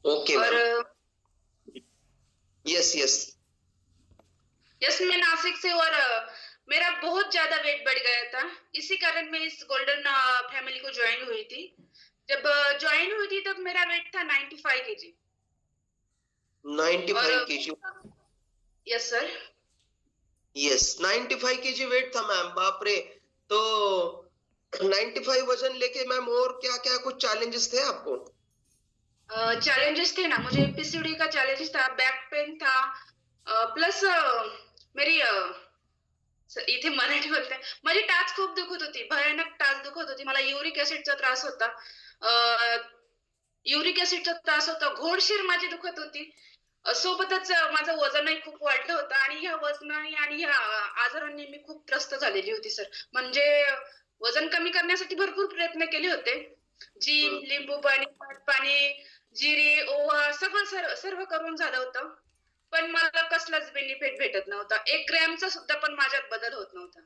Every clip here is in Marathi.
ओके और मैम। Yes yes. यस, मैं नासिक से, और मेरा बहुत ज्यादा वेट बढ़ गया था। इसी कारण मैं इस गोल्डन फैमिली को ज्वाइन हुई थी। जब ज्वाइन हुई थी तब मेरा वेट था 95 केजी। 95 और KG. Yes sir. Yes, 95 KG weight था मैम, बाप रे। तो 95 वजन लेके मैम और क्या क्या कुछ चैलेंजेस थे आपको? चैलेंजेस थे ना, मुझे पीसीओडी का चैलेंजेस था, बैक पेन था, प्लस मेरी इथे मराठी बोलते, माझी टाच खूप दुखत होती, भयानक टाच दुखत होती, मला युरिक ऍसिडचा त्रास होता. युरिक ऍसिडचा त्रास होता, घोडशीर माझी दुखत होती. सोबतच माझं वजनही खूप वाढलं होतं आणि ह्या वजनाने आणि ह्या आजारांनी मी खूप त्रस्त झालेली होती सर. म्हणजे वजन कमी करण्यासाठी भरपूर प्रयत्न केले होते. जिम, हम्म. लिंबू पाणी, पाणी, जिरे, ओवा सगळं सर्व सर्व करून झालं होतं. पण मला कसलाच बेनिफिट भेटत नव्हता. 1 ग्रॅमचा सुद्धा पण माझ्यात बदल होत नव्हता.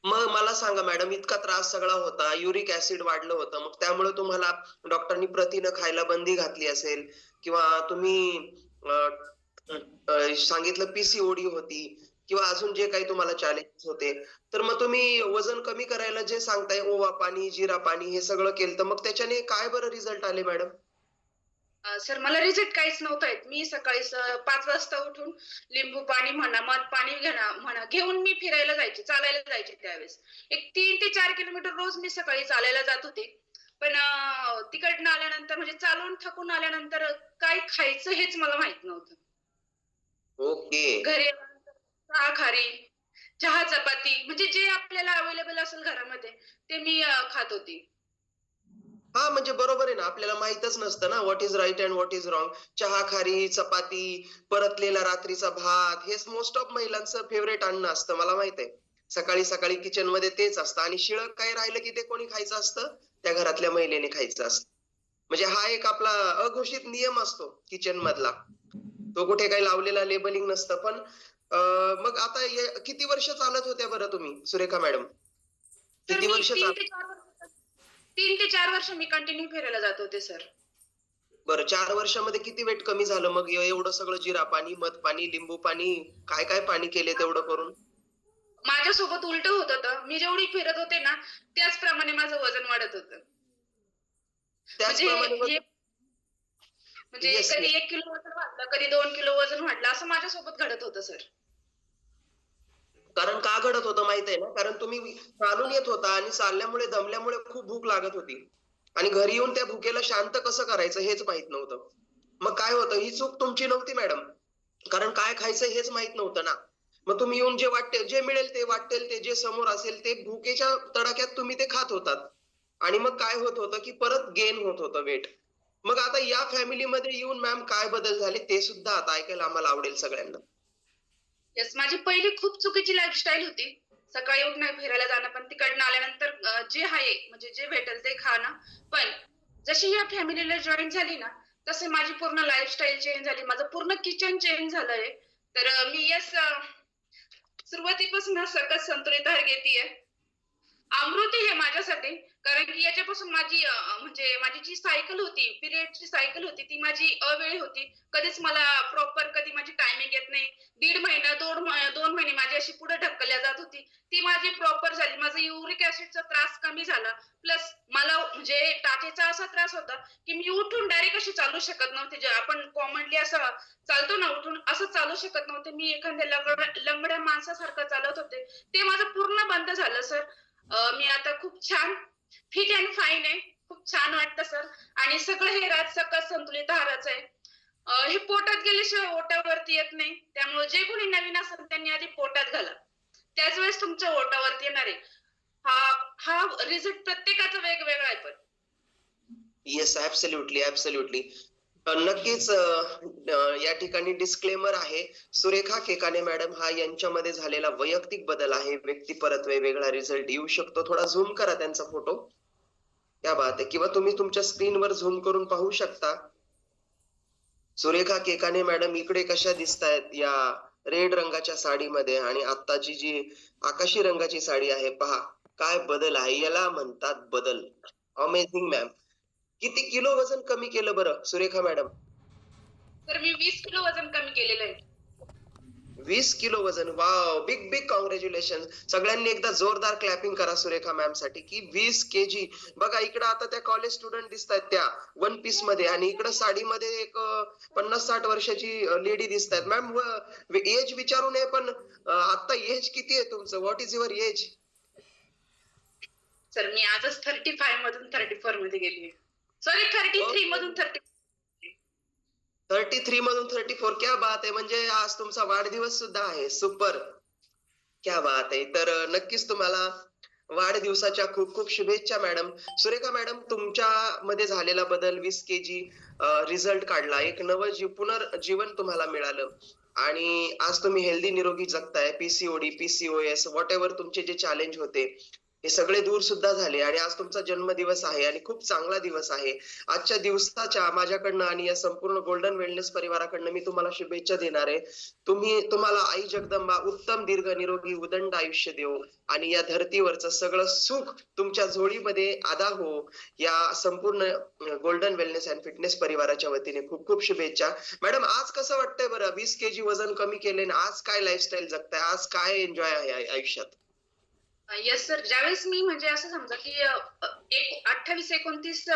मग मला सांगा मॅडम, इतका त्रास सगळा होता, युरिक ऍसिड वाढलं होतं, मग त्यामुळे तुम्हाला डॉक्टरनी प्रथिनं खायला बंदी घातली असेल किंवा तुम्ही सांगितलं पीसीओडी होती किंवा अजून जे काही तुम्हाला चॅलेंजेस होते, तर मग तुम्ही वजन कमी करायला जे सांगताय ओवा पाणी, जिरा पाणी हे सगळं केलं, तर मग त्याच्याने काय बरं रिझल्ट आले मॅडम? सर मला रिझल्ट काहीच नव्हता येत. मी सकाळी 5 वाजता उठून लिंबू पाणी म्हणा, मध पाणी म्हणा घेऊन मी फिरायला जायचे, चालायला जायचे त्यावेळेस. एक 3 ते 4 किलोमीटर रोज मी सकाळी चालायला जात होते. पण तिकडनं आल्यानंतर म्हणजे चालून थकून आल्यानंतर काय खायचं हेच मला माहित नव्हतं. ओके. घरी आल्यानंतर चहा खारी, चहा चपाती म्हणजे जे आपल्याला अवेलेबल असेल घरामध्ये ते मी खात होती. हा म्हणजे बरोबर आहे ना, आपल्याला माहीतच नसतं ना what is right and what is wrong. चहा, खारी, चपाती, परतलेला रात्रीचा भात हेच मोस्ट ऑफ महिलांचं फेव्हरेट अन्न असतं, मला माहित आहे. सकाळी-सकाळी किचनमध्ये तेच असतं आणि शिळं काही राहिलं की ते कोणी खायचं असतं? त्या घरातल्या महिलेने खायचं असतं. म्हणजे हा एक आपला अघोषित नियम असतो किचन मधला. तो कुठे काही लावलेला लेबलिंग नसतं. पण मग आता किती वर्ष चालत होत्या बरं तुम्ही, सुरेखा मॅडम? तर किती मी वर्ष 3 ते 4 वर्ष 3 ते 4 वर्ष मी कंटिन्यू फिरायला जात होते सर. बरं 4 वर्षामध्ये किती वेट कमी झालं मग एवढं सगळं जिरा पाणी, मध पाणी, लिंबू पाणी, काय-काय पाणी केले तेवढं करून? माझ्यासोबत उलटं होत होतं. मी जेवढी फिरत होते ना, त्याचप्रमाणे माझं वजन वाढत होतं. म्हणजे त्याचप्रमाणे हे मग म्हणजे येस, कधी येस. 1 किलो वजन वाढलं, कधी 2 किलो वजन वाढलं, असं माझ्यासोबत घडत होतं सर. कारण का घडत होतं माहित आहे ना? कारण तुम्ही चालून येत होता आणि चालल्यामुळे, दमल्यामुळे खूप भूक लागत होती. आणि घरी येऊन त्या भुकेला शांत कसं करायचं हेच माहीत नव्हतं. मग काय होतं, ही चूक तुमची नव्हती मॅडम. कारण काय खायचं हेच माहीत नव्हतं ना. मग तुम्ही येऊन जे वाटेल, जे मिळेल ते वाटेल ते जे समोर असेल ते भुकेच्या तडाख्यात तुम्ही ते खात होतात. आणि मग काय होत होतं, की परत गेन होत होतं वेट. मग आता या फॅमिलीमध्ये येऊन मॅम काय बदल झाले ते सुद्धा आता ऐकायला आम्हाला आवडेल सगळ्यांना. येस, माझी पहिली खूप चुकीची लाईफस्टाईल होती. सकाळी उठणं, फिरायला जाणं, पण तिकडनं आल्यानंतर जे आहे म्हणजे जे भेटेल ते खाणं. पण जशी या फॅमिलीला जॉइन झाली ना, तसे माझी पूर्ण लाईफस्टाईल चेंज झाली. माझं पूर्ण किचन चेंज झालंय. तर मी सुरुवातीपासून सकस संतुलित आहार घेतेय. अमृत आहे माझ्यासाठी. कारण की याच्यापासून म्हणजे माझी जी सायकल होती, पिरियडची सायकल होती, ती माझी अवेळी होती. कधीच मला प्रॉपर कधी माझी टायमिंग येत नाही. 1.5 महिना, 2 महिने माझी अशी पुढे ढकलल्या जात होती. ती माझी प्रॉपर झाली. माझा युरिक ॲसिडचा त्रास कमी झाला. प्लस मला म्हणजे टाचेचा असा त्रास होता, की मी उठून डायरेक्ट अशी चालू शकत नव्हते. जे आपण कॉमनली असं चालतो ना उठून, असं चालू शकत नव्हते. मी एखाद्या लंगड्या माणसासारखं चालत होते. ते माझं पूर्ण बंद झालं सर. मी आता खूप छान फिट अँड फाईन आहे. खूप छान वाटतं सर. आणि सगळं हे सकस संतुलित आहाराचं आहे. हे पोटात गेल्याशिवाय ओटावरती येत नाही. त्यामुळे जे कोणी नवीन असेल त्यांनी आधी पोटात घाला. त्याच वेळेस तुमच्या ओटावरती येणार आहे. हा हा रिझल्ट प्रत्येकाचा वेगवेगळा आहे पण. Yes, absolutely, absolutely. नक्कीच या ठिकाणी डिस्क्लेमर आहे. सुरेखा केकाने मॅडम हा यांच्यामध्ये झालेला वैयक्तिक बदल आहे. व्यक्तिपरत्वे वेगळा रिझल्ट येऊ शकतो. थोडा झूम करा त्यांचा फोटो. क्या बात है! किंवा तुम्ही तुमच्या स्क्रीनवर झूम करून पाहू शकता. सुरेखा केकाने मॅडम इकडे कशा दिसतायत या रेड रंगाच्या साडीमध्ये आणि आत्ताची जी आकाशी रंगाची साडी आहे पहा, काय बदल आहे. याला म्हणतात बदल. Amazing ma'am. किती किलो वजन कमी केलं बरं सुरेखा मॅडम? तर मी 20 किलो वजन कमी केलेलं आहे. 20 किलो वजन. वॉव! Big big congratulation. सगळ्यांनी एकदा जोरदार क्लॅपिंग करा सुरेखा मॅम साठी की 20 केजी. बघा इकडं आता त्या कॉलेज स्टुडंट दिसतायत त्या वन पीस मध्ये आणि इकडं साडीमध्ये एक 50-60 वर्षाची लेडी दिसतायत. मॅम एज विचारू नये पण आता एज किती आहे तुमचं? What is your age? Sir मी आजच 35 मधून 34 मध्ये गेली. सॉरी 33 मधून 30. 33 मधून 34. क्या बात आहे. म्हणजे आज तुमचा वाढदिवस सुद्धा आहे. सुपर. क्या बात आहे. तर नक्कीच तुम्हाला वाढदिवसाच्या खूप खूप शुभेच्छा मॅडम. सुरेखा मॅडम तुमच्यामध्ये झालेला बदल 20 केजी रिझल्ट काढला. एक नवं पुनर्जीवन तुम्हाला मिळालं आणि आज तुम्ही हेल्दी निरोगी जगताय. पी-सी-ओ-डी, पी-सी-ओ-एस व्हॉटएव्हर तुमचे जे चॅलेंज होते, हे सगळे दूर सुद्धा झाले आणि आज तुमचा जन्मदिवस आहे आणि खूप चांगला दिवस आहे. आजच्या दिवसाच्या माझ्याकडनं आणि या संपूर्ण गोल्डन वेलनेस परिवाराकडनं मी तुम्हाला शुभेच्छा देणार आहे. तुम्हाला आई जगदंबा उत्तम दीर्घ निरोगी उदंड आयुष्य देवो आणि या धर्तीवरचं सगळं सुख तुमच्या झोळीमध्ये अदा हो. या संपूर्ण गोल्डन वेलनेस अँड फिटनेस परिवाराच्या वतीने खूप खूप शुभेच्छा. मॅडम आज कसं वाटतंय बरं? 20 केजी वजन कमी केले आणि आज काय लाईफस्टाईल जगताय? आज काय एन्जॉय आहे आयुष्यात? Yes sir. ज्यावेळेस मी म्हणजे असं समजा की 28-29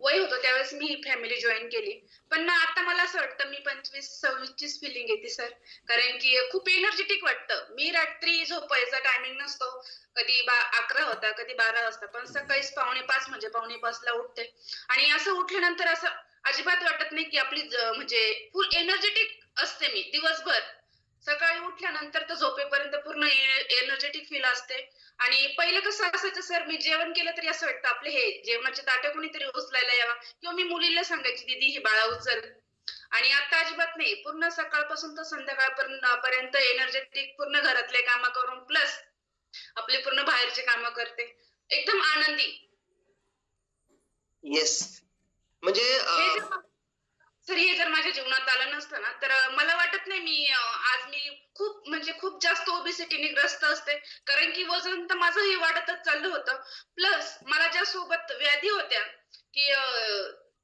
वय होतं त्यावेळेस मी ही फॅमिली जॉइन केली. पण ना आता मला असं वाटतं मी 25-26 चीच फिलिंग येते सर. कारण की खूप एनर्जेटिक वाटतं. मी रात्री झोपायचा टायमिंग नसतो. कधी 11 होता, कधी 12 वाजता. पण सकाळीच 4:45 म्हणजे 4:45 ला उठते. आणि असं उठल्यानंतर असं अजिबात वाटत नाही की आपली म्हणजे फुल एनर्जेटिक असते मी दिवसभर. सकाळी उठल्यानंतर तर झोपेपर्यंत पूर्ण एनर्जेटिक फील असते. आणि पहिलं कसं असायचं सर, मी जेवण केलं तरी असं वाटतं आपले हे जेवणाचे ताटं कोणीतरी उचलायला यावं किंवा मी मुलीला सांगायची, "दीदी हे बाळा उचल." आणि आता अजिबात नाही. पूर्ण सकाळपासून तर संध्याकाळपर्यंत एनर्जेटिक पूर्ण घरातले कामं करून प्लस आपले पूर्ण बाहेरचे कामं करते. एकदम आनंदी. येस. म्हणजे हे जर सर हे जर माझ्या जीवनात आलं नसतं ना, तर मला वाटत नाही मी आज मी खूप म्हणजे खूप जास्त ओबेसिटीने ग्रस्त असते. कारण की वजन तर माझं हे वाढतच चाललं होतं. प्लस मला ज्या सोबत व्याधी होत्या, की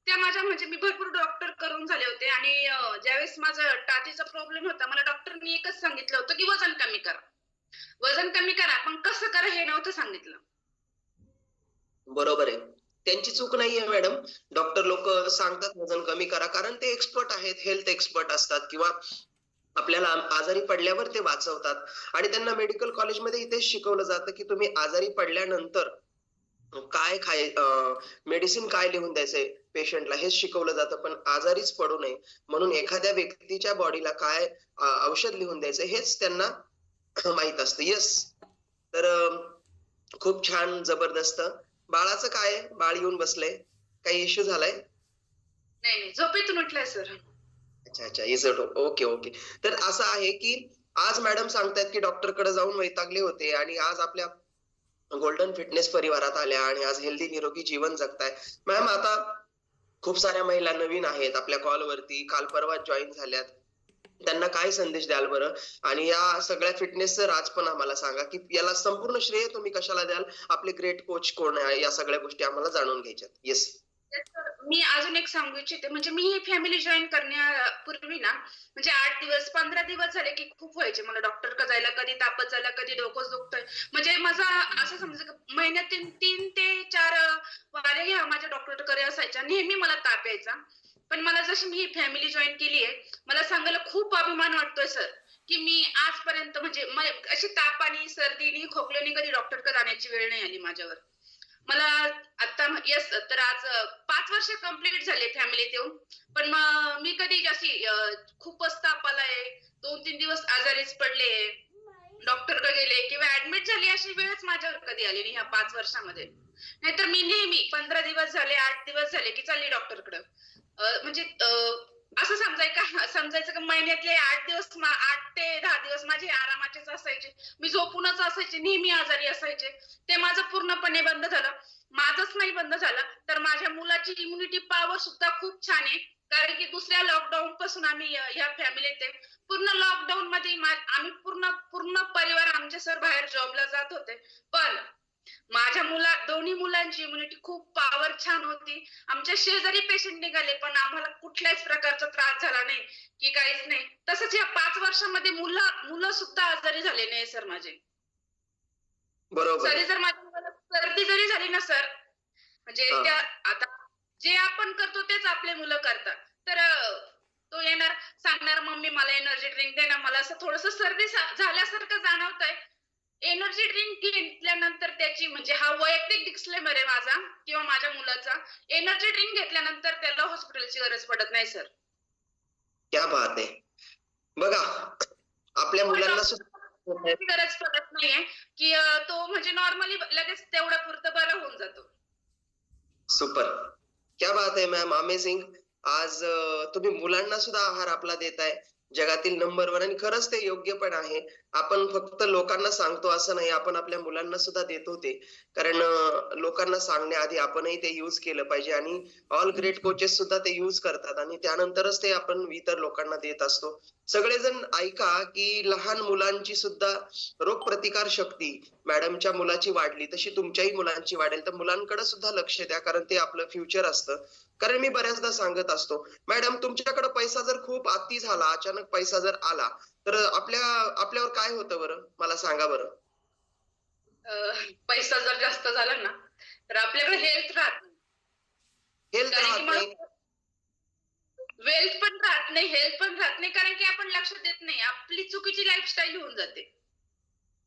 त्या माझ्या म्हणजे मी भरपूर डॉक्टर करून झाले होते आणि ज्यावेळेस माझा टाचीचा प्रॉब्लेम होता, मला डॉक्टरनी एकच सांगितलं होतं, की वजन कमी करा. वजन कमी करा, पण कसं करा हे नव्हतं सांगितलं. बरोबर आहे. त्यांची चूक नाहीये मॅडम. डॉक्टर लोकं सांगतात वजन कमी करा कारण ते एक्सपर्ट आहेत, हेल्थ एक्सपर्ट असतात किंवा आपल्याला आजारी पडल्यावर ते वाचवतात आणि त्यांना मेडिकल कॉलेजमध्ये तेच शिकवलं जातं, की तुम्ही आजारी पडल्यानंतर काय मेडिसिन काय लिहून द्यायचंय पेशंटला हेच शिकवलं जातं. पण आजारीच पडू नये म्हणून एखाद्या व्यक्तीच्या बॉडीला काय औषध लिहून द्यायचं हेच त्यांना माहीत असतं. येस. तर खूप छान, जबरदस्त. बाळाचं काय आहे? बाळ येऊन बसलंय. काही इश्यू झालाय? नाही, नाही. झोपेतून उठलाय सर. अच्छा, अच्छा. Is it okay, okay. तर असं आहे, की आज मॅडम सांगतायत, की डॉक्टरकडे जाऊन वैतागले होते आणि आज आपल्या गोल्डन फिटनेस परिवारात आल्या आणि आज हेल्दी निरोगी जीवन जगताय. मॅम आता खूप साऱ्या महिला नवीन आहेत आपल्या कॉलवरती, काल परवाच जॉइन झाल्यात. त्यांना काय संदेश द्याल बरं? आणि या सगळ्या फिटनेसचं राज पण आम्हाला सांगा, की याला संपूर्ण श्रेय तुम्ही कशाला द्याल? आपले ग्रेट कोच कोण आहे? या सगळ्या गोष्टी आम्हाला जाणून घ्यायच्यात. येस. तेच तर. मी अजून एक सांगू इच्छिते, म्हणजे मी ही फॅमिली जॉइन करण्यापूर्वी ना, म्हणजे 8 दिवस, 15 दिवस झाले की खूप व्हायचे मला डॉक्टरकडे जायला. कधी तापच आला, कधी डोकंच दुखतंय. म्हणजे माझा असं समजायचं की महिन्यातून 3 ते 4 वाऱ्या ह्या माझ्या डॉक्टरकडे असायच्या. नेहमी मला ताप यायचा. पण मला जशी मी ही फॅमिली जॉइन केली आहे, मला सांगायला खूप अभिमान वाटतोय सर, की मी आजपर्यंत म्हणजे अशी तापानी, सर्दीनी, खोकल्यानी कधी डॉक्टरकडे जाण्याची वेळ नाही आली माझ्यावर. मला आता येस तर आज 5 वर्ष कंप्लीट झाले फॅमिलीत येऊन. पण मग मी कधी अशी खूपच ताप आलाय, 2-3 दिवस आजारीच पडले, डॉक्टरकडे गेले किंवा ॲडमिट झाली अशी वेळच माझ्यावर कधी आली नाही ह्या 5 वर्षामध्ये. नाहीतर मी नेहमी 15 दिवस झाले, 8 दिवस झाले की चालली डॉक्टरकडं. म्हणजे असं समजायचं का महिन्यातले 8 दिवस 8 ते 10 दिवस माझे आरामाचेच असायचे. मी झोपूनच असायचे, नेहमी आजारी असायचे. ते माझं पूर्णपणे बंद झालं. माझंच नाही बंद झालं, तर माझ्या मुलाची इम्युनिटी पॉवर सुद्धा खूप छान आहे. कारण की दुसऱ्या लॉकडाऊन पासून आम्ही ह्या फॅमिलीत आहे. पूर्ण लॉकडाऊनमध्ये आम्ही पूर्ण पूर्ण परिवार आमचे सर बाहेर जॉबला जात होते. पण दोन्ही मुलांची इम्युनिटी खूप पॉवर छान होती. आमच्या शेजारी पेशंट निघाले, पण आम्हाला कुठल्याच प्रकारचा त्रास झाला नाही, की काहीच नाही. तसंच या 5 वर्षामध्ये मुलं सुद्धा आजारी झाले नाही सर माझे. बरोबर जरी जर माझ्या मुलाला सर्दी जरी झाली ना सर, म्हणजे हा आता जे आपण करतो तेच आपले मुलं करतात. तर तो येणार, सांगणार, "मम्मी मला एनर्जी ड्रिंक दे ना." मला असं थोडंसं सर्दी झाल्यासारखं जाणवतंय. एनर्जी ड्रिंक घेतल्यानंतर त्याची म्हणजे हा वैयक्तिक डिस्क्लेमर आहे माझा किंवा माझ्या मुलाचा. एनर्जी ड्रिंक घेतल्यानंतर त्याला हॉस्पिटलची गरज पडत नाही सर. क्या बात आहे. बघा आपल्या किंवा मुलांना सुद्धा डॉक्टरची गरज पडत नाहीये, की तो म्हणजे नॉर्मली लगेच तेवढ्यापुरतं बरा होऊन जातो. सुपर. क्या बात है मॅम, अमेझिंग. आज तुम्ही मुलांना सुद्धा आहार आपला देताय. जगातील नंबर 1 आणि खरंच ते योग्य पण आहे. आपण फक्त लोकांना सांगतो असं नाही, आपण आपल्या मुलांना सुद्धा देतो ते. कारण लोकांना सांगण्याआधी आपणही ते यूज केलं पाहिजे आणि ऑल ग्रेट कोचेस सुद्धा ते यूज करतात आणि त्यानंतरच ते आपण इतर लोकांना देत असतो. सगळेजण ऐका, की लहान मुलांची सुद्धा रोगप्रतिकार शक्ती मॅडमच्या मुलाची वाढली, तशी तुमच्याही मुलांची वाढेल. तर मुलांकडे सुद्धा लक्ष द्या, कारण ते आपलं फ्युचर असतं. कारण मी बऱ्याचदा सांगत असतो, मॅडम तुमच्याकडे पैसा जर खूप अति झाला, अचानक पैसा जर आला, तर आपल्यावर काय होतं बरं? मला सांगा बरं? अ, पैसा जर जास्त झाला ना, तर आपल्याकडे हेल्थ राहत नाही. हेल्थ कारण की राहत मग नाही. वेल्थ पण राहत नाही, हेल्थ पण राहत नाही, कारण की आपण लक्ष देत नाही. आपली चुकीची लाईफस्टाईल होऊन जाते.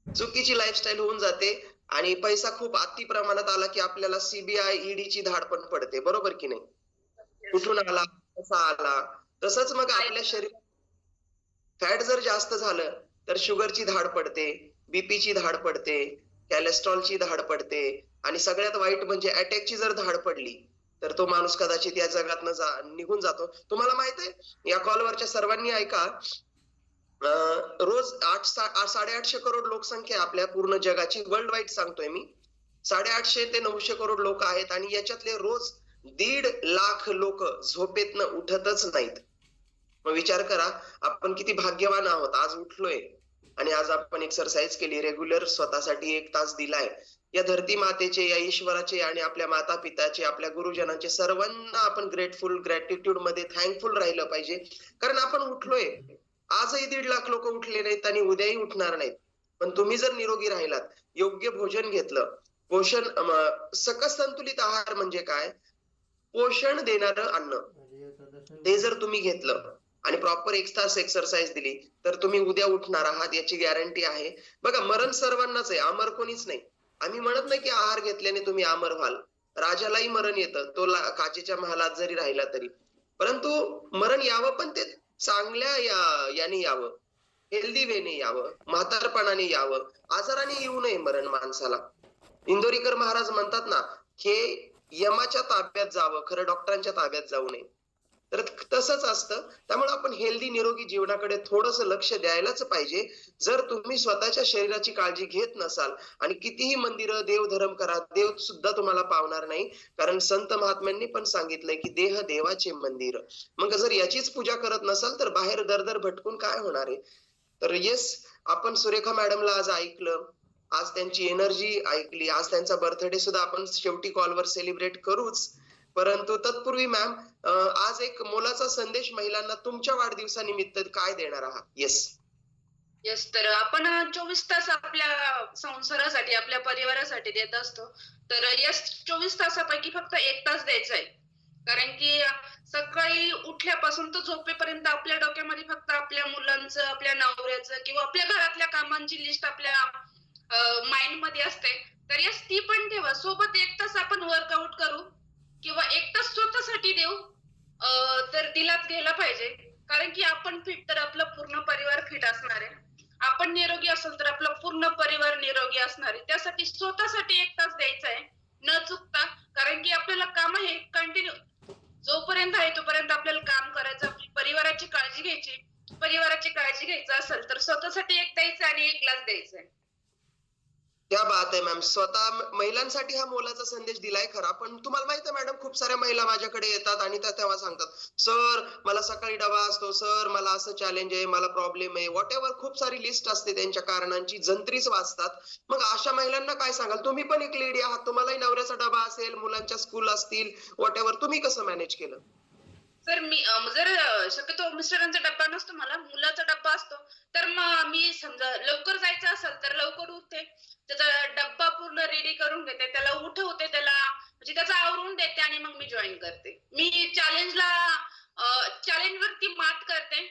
चुकीची लाईफस्टाईल होऊन जाते आणि पैसा खूप अति प्रमाणात आला, की आपल्याला सीबीआय, ईडीची धाड पण पडते. बरोबर की नाही? येस. कुठून आला? कसा आला? तसंच मग आपल्या शरीरात फॅट जर जास्त झालं, तर शुगरची धाड पडते, बीपीची धाड पडते, कोलेस्टेरॉलची धाड पडते आणि सगळ्यात वाईट म्हणजे अटॅकची जर धाड पडली, तर तो माणूस कदाचित या जगातनं निघून जातो. तुम्हाला माहित आहे, या कॉलवरच्या सर्वांनी ऐका, रोज 800 करोड लोकसंख्या आहे आपल्या पूर्ण जगाची. वर्ल्ड वाईड सांगतोय मी. 850 ते 900 करोड लोक आहेत आणि याच्यातले रोज 1.5 लाख लोक झोपेतनं उठतच नाहीत. मग विचार करा, आपण किती भाग्यवान आहोत. आज उठलोय आणि आज आपण एक्सरसाइज केली, रेग्युलर स्वतःसाठी 1 तास दिलाय. या धरती मातेचे, या ईश्वराचे आणि आपल्या माता-पिताचे, आपल्या गुरुजनांचे सर्वांना आपण ग्रॅटिट्यूड मध्ये थँकफुल राहिलं पाहिजे. कारण आपण उठलोय. आजही 1.5 लाख लोक उठले नाहीत आणि उद्याही उठणार नाहीत. पण तुम्ही जर निरोगी राहिलात, योग्य भोजन घेतलं, सकस संतुलित आहार म्हणजे काय? पोषण देणारं अन्न. ते जर तुम्ही घेतलं आणि प्रॉपर 1 तास एक्सरसाइज दिली, तर तुम्ही उद्या उठणार आहात याची गॅरंटी आहे. बघा मरण सर्वांनाच आहे, अमर कोणीच नाही. आम्ही म्हणत नाही की आहार घेतल्याने तुम्ही अमर व्हाल. राजालाही मरण येतं, तो काचेच्या महालात जरी राहिला तरी. परंतु मरण यावं पण ते चांगल्या याने यावं, हेल्दी वेने यावं, म्हातारपणाने यावं, आजाराने येऊ नये मरण माणसाला. इंदोरीकर महाराज म्हणतात ना, हे यमाच्या ताब्यात जावं, खरं डॉक्टरांच्या ताब्यात जाऊ नये. तर तसंच असतं. त्यामुळे आपण हेल्दी निरोगी जीवनाकडे थोडंसं लक्ष द्यायलाच पाहिजे. जर तुम्ही स्वतःच्या शरीराची काळजी घेत नसाल आणि कितीही मंदिरं, देवधर्म करा, देव सुद्धा तुम्हाला पावणार नाही. कारण संत महात्म्यांनी पण सांगितलंय, की देह देवाचे मंदिर. मग जर याचीच पूजा करत नसाल, तर बाहेर दर भटकून काय होणार आहे? तर येस, आपण सुरेखा मॅडमला आज ऐकलं. आज त्यांची एनर्जी ऐकली. आज त्यांचा बर्थडे सुद्धा आपण शेवटी कॉलवर सेलिब्रेट करूच. परंतु तत्पूर्वी मॅम, आज एक मोलाचा संदेश महिलांना तुमच्या वाढदिवसानिमित्त काय देणार आहात? येस. येस, तर आपण 24 तास आपल्या संसारासाठी, आपल्या परिवारासाठी देत असतो. तर येस, 24 तासापैकी फक्त 1 तास द्यायचा आहे. कारण की सकाळी उठल्यापासून तर झोपेपर्यंत आपल्या डोक्यामध्ये फक्त आपल्या मुलांचं, आपल्या नवऱ्याचं किंवा आपल्या घरातल्या कामांची लिस्ट आपल्या माइंडमध्ये असते. तर येस, ती पण ठेवा. सोबत 1 तास आपण वर्कआउट करू किंवा 1 तास स्वतःसाठी देऊ. तर दिलाच गेला पाहिजे. कारण की आपण फिट तर आपला पूर्ण परिवार फिट असणार आहे. आपण निरोगी असेल तर आपला पूर्ण परिवार निरोगी असणार आहे. त्यासाठी स्वतःसाठी 1 तास द्यायचा आहे, न चुकता. कारण की आपल्याला काम आहे कंटिन्यू जोपर्यंत आहे तोपर्यंत आपल्याला काम करायचं, आपली परिवाराची काळजी घ्यायची. परिवाराची काळजी घ्यायचं असेल तर स्वतःसाठी 1 द्यायचं आणि 1 ग्लास द्यायचा आहे. क्या बात आहे मॅम. स्वतः महिलांसाठी हा मोलाचा संदेश दिलाय खरा. पण तुम्हाला माहिती आहे मॅडम, खूप साऱ्या महिला माझ्याकडे येतात आणि त्या तेव्हा सांगतात, "सर, मला सकाळी डबा असतो. सर, मला असं चॅलेंज आहे, मला प्रॉब्लेम आहे." व्हॉटएव्हर खूप सारी लिस्ट असते त्यांच्या कारणांची. जंत्रीच वाजतात. मग अशा महिलांना काय सांगाल? तुम्ही पण एक लेडी आहात. तुम्हालाही नवऱ्याचा डबा असेल, मुलांच्या स्कूल असतील, व्हॉटएव्हर. तुम्ही कसं मॅनेज केलं? सर मी जर शक्यतो मिस्टरांचा डब्बा नसतो मला, मुलाचा डब्बा असतो. तर मग मी समजा लवकर जायचं असेल तर लवकर उठते. त्याचा डब्बा पूर्ण रेडी करून घेते. त्याला उठवते, त्याला म्हणजे त्याचं आवरून देते आणि मग मी जॉइन करते. मी चॅलेंजवरती मात करते.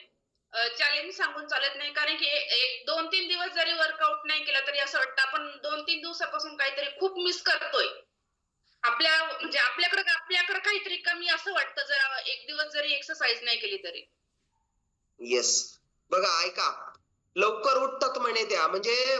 चॅलेंज सांगून चालत नाही. कारण की एक 2-3 दिवस जरी वर्कआउट नाही केला तरी असं वाटतं आपण 2-3 दिवसापासून काहीतरी खूप मिस करतोय. आपल्याकडे काहीतरी कमी असं वाटतं जर एक दिवस जरी एक्सरसाइज नाही केली तरी. येस. बघा ऐका, लवकर उठतात म्हणे त्या. म्हणजे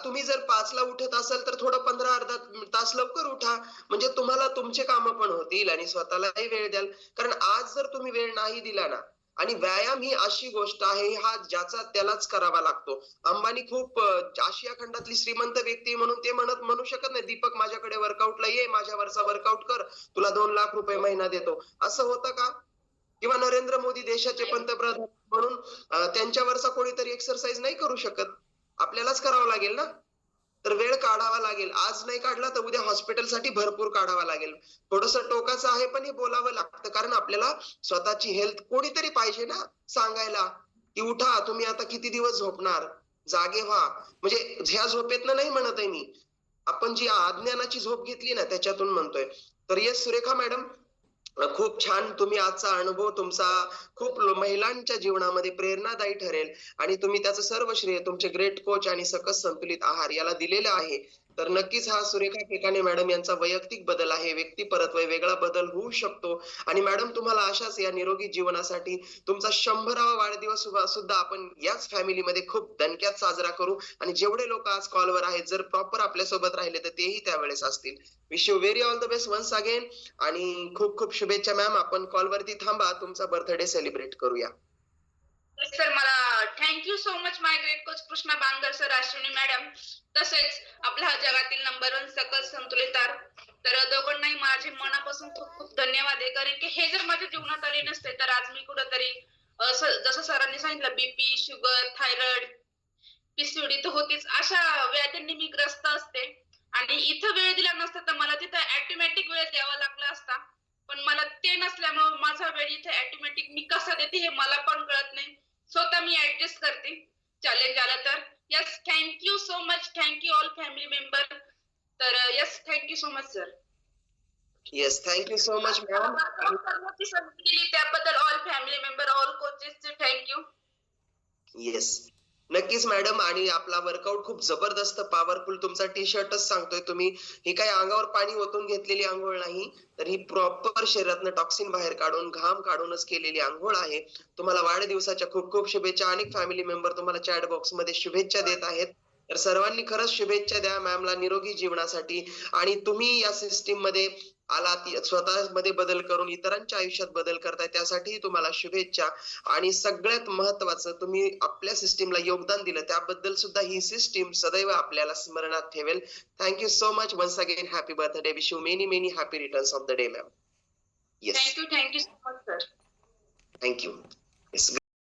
तुम्ही जर 5ला उठत असाल तर थोडं 15 अर्धा तास लवकर उठा. म्हणजे तुम्हाला तुमचे कामं पण होतील आणि स्वतःलाही वेळ द्याल. कारण आज जर तुम्ही वेळ नाही दिला ना, आणि व्यायाम ही अशी गोष्ट आहे, हा ज्याचा त्यालाच करावा लागतो. अंबानी खूप आशिया खंडातली श्रीमंत व्यक्ती आहे म्हणून ते म्हणू शकत नाही, "दीपक माझ्याकडे वर्कआउटला ये, माझ्यावरचा वर्कआउट कर, तुला ₹2,00,000 महिना देतो." असं होतं का? किंवा नरेंद्र मोदी देशाचे नाही. पंतप्रधान म्हणून त्यांच्यावरचा कोणीतरी एक्सरसाइज नाही करू शकत. आपल्यालाच करावं लागेल ना. तर वेळ काढावा लागेल. आज नाही काढला तर उद्या हॉस्पिटलसाठी भरपूर काढावा लागेल. थोडंसं टोकाचं आहे पण हे बोलावं लागतं. कारण आपल्याला स्वतःची हेल्थ कोणीतरी पाहिजे ना सांगायला, की उठा तुम्ही आता किती दिवस झोपणार? जागे व्हा. म्हणजे ह्या झोपेतनं नाही म्हणत आहे मी. आपण जी अज्ञानाची झोप घेतली ना त्याच्यातून म्हणतोय. तर येस सुरेखा मॅडम, खूप छान तुम्ही आजचा अनुभव तुमचा खूप महिलांच्या जीवनामध्ये प्रेरणादायी ठरेल आणि तुम्ही त्याचं सर्व श्रेय तुमचे ग्रेट कोच आणि सकस संतुलित आहार याला दिलेलं आहे. तर नक्कीच हा सुरेखा केकाने मॅडम यांचा वैयक्तिक बदल आहे. व्यक्तिपरत्वे वेगळा बदल होऊ शकतो आणि मॅडम तुम्हाला अशाच या निरोगी जीवनासाठी तुमचा 100वा वाढदिवस सुद्धा आपण याच फॅमिलीमध्ये खूप दणक्यात साजरा करू आणि जेवढे लोक आज कॉलवर आहेत, जर प्रॉपर आपल्यासोबत राहिले तर तेही त्यावेळेस असतील. Wish you very all the best once again. आणि खूप खूप शुभेच्छा मॅम. आपण कॉलवरती थांबा. तुमचा बर्थडे सेलिब्रेट करूया. सर मला thank you so much my great coach Krishna Bangar sir, Ashwini madam, तसेच आपला हा जगातील नंबर 1 सकस संतुलित आहार. तर दोघांनाही माझे मनापासून खूप खूप धन्यवाद आहे. कारण की हे जर माझ्या जीवनात आले नसते तर आज मी कुठेतरी जसं सरांनी सांगितलं बीपी, शुगर, थायरॉइड, पीसीओडी तर होतीच. अशा व्याधींनी मी ग्रस्त असते आणि इथं वेळ दिला नसता तर मला तिथं ऑटोमॅटिक वेळ द्यावा लागला असता. पण मला ते नसल्यामुळे माझा वेळ इथे ऑटोमॅटिक मी कसा देते हे मला पण कळत नाही. स्वतः मी ऍडजस्ट करते. चॅलेंज आलं तर. Yes, thank you so much. Thank you all family member. तर yes, thank you so much sir. Yes, thank you so much ma'am. करण्याची संधी दिली त्याबद्दल ऑल फॅमिली मेंबर, ऑल कोचेसचे थँक यू. येस. नक्कीच मॅडम. आणि आपला वर्कआउट खूप जबरदस्त पॉवरफुल तुमचा टी-शर्टच सांगतोय तुम्ही. ही काही अंगावर पाणी ओतून घेतलेली अंघोळ नाही, तर ही प्रॉपर शरीरातनं टॉक्सिन बाहेर काढून, घाम काढूनच केलेली अंघोळ आहे. तुम्हाला वाढदिवसाच्या खूप खूप शुभेच्छा. अनेक फॅमिली मेंबर तुम्हाला चॅट बॉक्समध्ये शुभेच्छा देत आहेत. तर सर्वांनी खरंच शुभेच्छा द्या मॅमला निरोगी जीवनासाठी. आणि तुम्ही या सिस्टममध्ये आलात, स्वतःमध्ये बदल करून इतरांच्या आयुष्यात बदल करताय त्यासाठीही तुम्हाला शुभेच्छा. आणि सगळ्यात महत्त्वाचं, तुम्ही आपल्या सिस्टमला योगदान दिलं त्याबद्दल सुद्धा ही सिस्टम सदैव आपल्याला स्मरणात ठेवेल. Thank you so much once again. Happy birthday. Wish you many many happy returns of the day ma'am. Yes. Thank you so much sir. Thank you. Yes.